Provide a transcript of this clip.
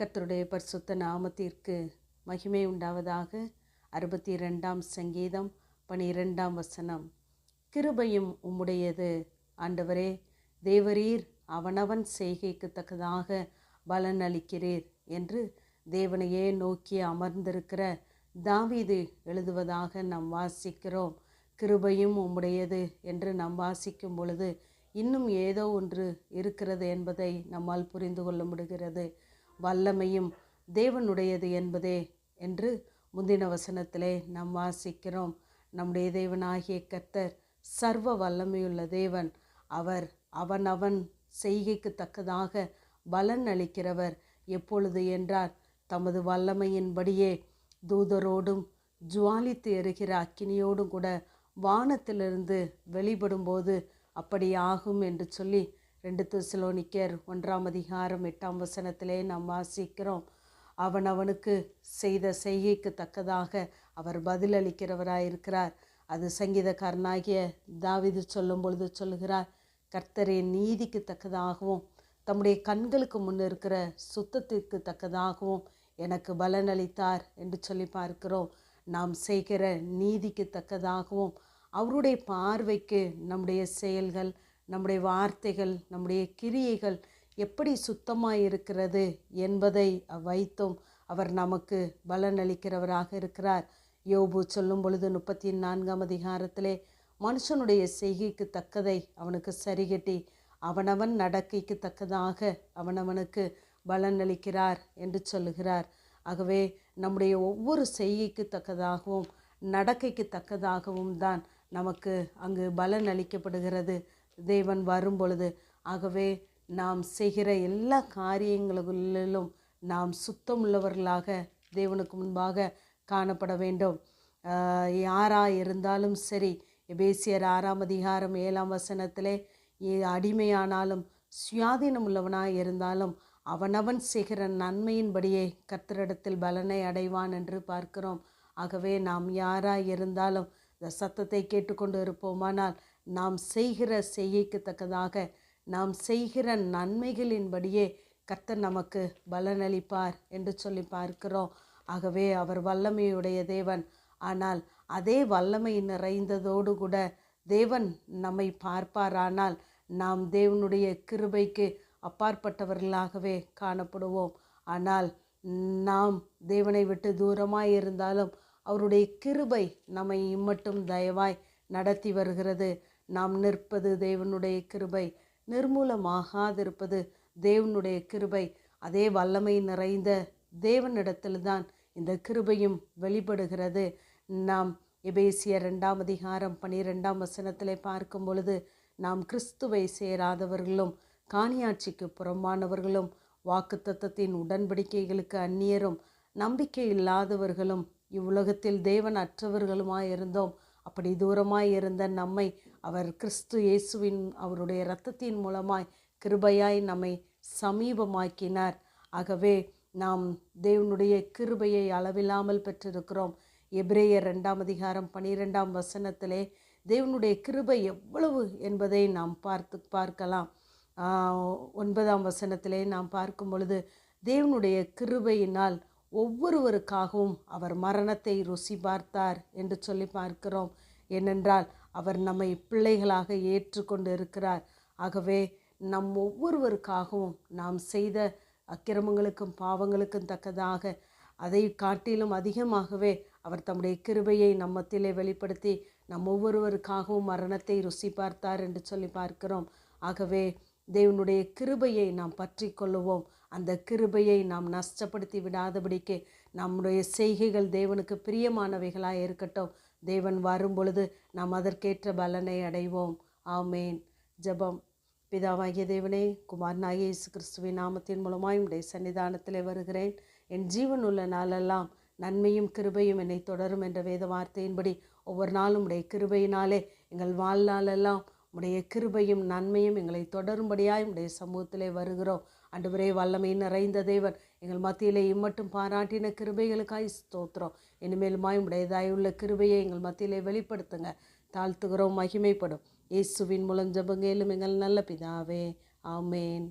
கர்த்தருடைய பரிசுத்த நாமத்திற்கு மகிமை உண்டாவதாக. 62ஆம் சங்கீதம் 12ஆம் வசனம். கிருபையும் உம்முடையது ஆண்டவரே, தேவரீர் அவனவன் செய்கைக்கு தக்கதாக பலன் அளிக்கிறீர் என்று தேவனையே நோக்கி அமர்ந்திருக்கிற தாவீது எழுதுவதாக நாம் வாசிக்கிறோம். கிருபையும் உம்முடையது என்று நாம் வாசிக்கும் பொழுது இன்னும் ஏதோ ஒன்று இருக்கிறது என்பதை நம்மால் புரிந்து கொள்ள முடிகிறது. வல்லமையும் தேவனுடையது என்பதே என்று முந்தின வசனத்திலே நாம் வாசிக்கிறோம். நம்முடைய தேவனாகிய கர்த்தர் சர்வ வல்லமையுள்ள தேவன். அவர் அவனவன் செய்கைக்கு தக்கதாக பலன் அளிக்கிறவர். எப்பொழுது என்றால் தமது வல்லமையின்படியே தூதரோடும் ஜுவாலித்து எரிகிற அக்கினியோடும் கூட வானத்திலிருந்து வெளிப்படும்போது அப்படி ஆகும் என்று சொல்லி 2 தெசலோனிக்கேயர் 1ஆம் அதிகாரம் 8ஆம் வசனத்திலே நாம் வாசிக்கிறோம். அவனவனுக்கு செய்த செய்கைக்கு தக்கதாக அவர் பதிலளிக்கிறவராயிருக்கிறார். அது சங்கீதக்காரனாகிய தாவீது சொல்லும் பொழுது சொல்லுகிறார், கர்த்தரின் நீதிக்கு தக்கதாகவும் தம்முடைய கண்களுக்கு முன் இருக்கிற சுத்தத்திற்கு தக்கதாகவும் எனக்கு பலனளித்தார் என்று சொல்லி பார்க்கிறோம். நாம் செய்கிற நீதிக்கு தக்கதாகவும் அவருடைய பார்வைக்கு நம்முடைய செயல்கள், நம்முடைய வார்த்தைகள், நம்முடைய கிரியைகள் எப்படி சுத்தமாக இருக்கிறது என்பதை வைத்தும் அவர் நமக்கு பலனளிக்கிறவராக இருக்கிறார். யோபு சொல்லும் பொழுது 34ஆம் அதிகாரத்திலே மனுஷனுடைய செய்கைக்கு தக்கதை அவனுக்கு சரிகட்டி அவனவன் நடக்கைக்கு தக்கதாக அவனவனுக்கு பலனளிக்கிறார் என்று சொல்லுகிறார். ஆகவே நம்முடைய ஒவ்வொரு செய்கைக்கு தக்கதாகவும் நடக்கைக்கு தக்கதாகவும் தான் நமக்கு அங்கு பலன் அளிக்கப்படுகிறது தேவன் வரும் பொழுது. ஆகவே நாம் செய்கிற எல்லா காரியங்களிலும் நாம் சுத்தமுள்ளவர்களாக தேவனுக்கு முன்பாக காணப்பட வேண்டும். யாராக இருந்தாலும் சரி, எபேசியர் 6ஆம் அதிகாரம் 7ஆம் வசனத்திலே அடிமையானாலும் சுயாதீனம் உள்ளவனாக இருந்தாலும் அவனவன் செய்கிற நன்மையின்படியே கர்த்தரிடத்தில் பலனை அடைவான் என்று பார்க்கிறோம். ஆகவே நாம் யாராக இருந்தாலும் இந்த சத்தத்தை கேட்டுக்கொண்டு இருப்போமானால் நாம் செய்கிற செய்கைக்கு தக்கதாக நாம் செய்கிற நன்மைகளின்படியே கர்த்தர் நமக்கு பலனளிப்பார் என்று சொல்லி பார்க்கிறோம். ஆகவே அவர் வல்லமையுடைய தேவன். ஆனால் அதே வல்லமை நிறைந்ததோடு கூட தேவன் நம்மை பார்ப்பாரானால் நாம் தேவனுடைய கிருபைக்கு அப்பாற்பட்டவர்களாகவே காணப்படுவோம். ஆனால் நாம் தேவனை விட்டு தூரமாய் இருந்தாலும் அவருடைய கிருபை நம்மை இம்மட்டும் தயவாய் நடத்தி வருகிறது. நாம் நிற்பது தேவனுடைய கிருபை, நிர்மூலமாகாதிருப்பது தேவனுடைய கிருபை. அதே வல்லமை நிறைந்த தேவனிடத்தில்தான் இந்த கிருபையும் வெளிப்படுகிறது. நாம் எபேசியர் 2ஆம் அதிகாரம் 12ஆம் வசனத்திலே பார்க்கும் பொழுது நாம் கிறிஸ்துவை சேராதவர்களும் காணியாட்சிக்கு புறம்பானவர்களும் வாக்குத்தத்தத்தின் உடன்படிக்கைகளுக்கு அந்நியரும் நம்பிக்கை இல்லாதவர்களும் இவ்வுலகத்தில் தேவன் அற்றவர்களுமாயிருந்தோம். அப்படி தூரமாய் இருந்த நம்மை அவர் கிறிஸ்து இயேசுவின் அவருடைய இரத்தத்தின் மூலமாய் கிருபையாய் நம்மை சமீபமாக்கினார். ஆகவே நாம் தேவனுடைய கிருபையை அளவில்லாமல் பெற்றிருக்கிறோம். எபிரேயர் 2ஆம் அதிகாரம் 12ஆம் வசனத்திலே தேவனுடைய கிருபை எவ்வளவு என்பதை நாம் பார்க்கலாம். 9ஆம் வசனத்திலே நாம் பார்க்கும் பொழுது தேவனுடைய கிருபையினால் ஒவ்வொருவருக்காகவும் அவர் மரணத்தை ருசி பார்த்தார் என்று சொல்லி பார்க்கிறோம். ஏனென்றால் அவர் நம்மை பிள்ளைகளாக ஏற்றுக்கொண்டு இருக்கிறார். ஆகவே நம் ஒவ்வொருவருக்காகவும் நாம் செய்த அக்கிரமங்களுக்கும் பாவங்களுக்கும் தக்கதாக அதை காட்டிலும் அதிகமாகவே அவர் தம்முடைய கிருபையை நம்மத்திலே வெளிப்படுத்தி நம் ஒவ்வொருவருக்காகவும் மரணத்தை ருசி பார்த்தார் என்று சொல்லி பார்க்கிறோம். ஆகவே தேவனுடைய கிருபையை நாம் பற்றி கொள்ளுவோம். அந்த கிருபையை நாம் நஷ்டப்படுத்தி விடாதபடிக்கு நம்முடைய செய்கைகள் தேவனுக்கு பிரியமானவைகளாக இருக்கட்டும். தேவன் வரும் பொழுது நாம் அதற்கேற்ற பலனை அடைவோம். ஆமேன். ஜெபம். பிதாவாகிய தேவனே, குமாரனாகிய இயேசு கிறிஸ்துவின் நாமத்தின் மூலமாய் உடைய சன்னிதானத்திலே வருகிறேன். என் ஜீவன் உள்ள நாளெல்லாம் நன்மையும் கிருபையும் என்னை தொடரும் என்ற வேத வார்த்தையின்படி ஒவ்வொரு நாளும் உடைய கிருபையினாலே எங்கள் வாழ்நாளெல்லாம் உடைய கிருபையும் நன்மையும் எங்களை தொடரும்படியாய் உடைய சமூகத்திலே வருகிறோம். ஆண்டவரே, வல்லமை நிறைந்த தேவன், எங்கள் மத்தியிலே இம்மட்டும் பாராட்டின கிருபைகளுக்காய் ஸ்தோத்திரம். இனிமேலுமாய் உடைய தயவுள்ள கிருபையை எங்கள் மத்தியிலே வெளிப்படுத்துங்க. தாழ்த்துகிறோம், மகிமைப்படும். இயேசுவின் மூலம் ஜெபங்கேலும் எங்கள் நல்ல பிதாவே. ஆமேன்.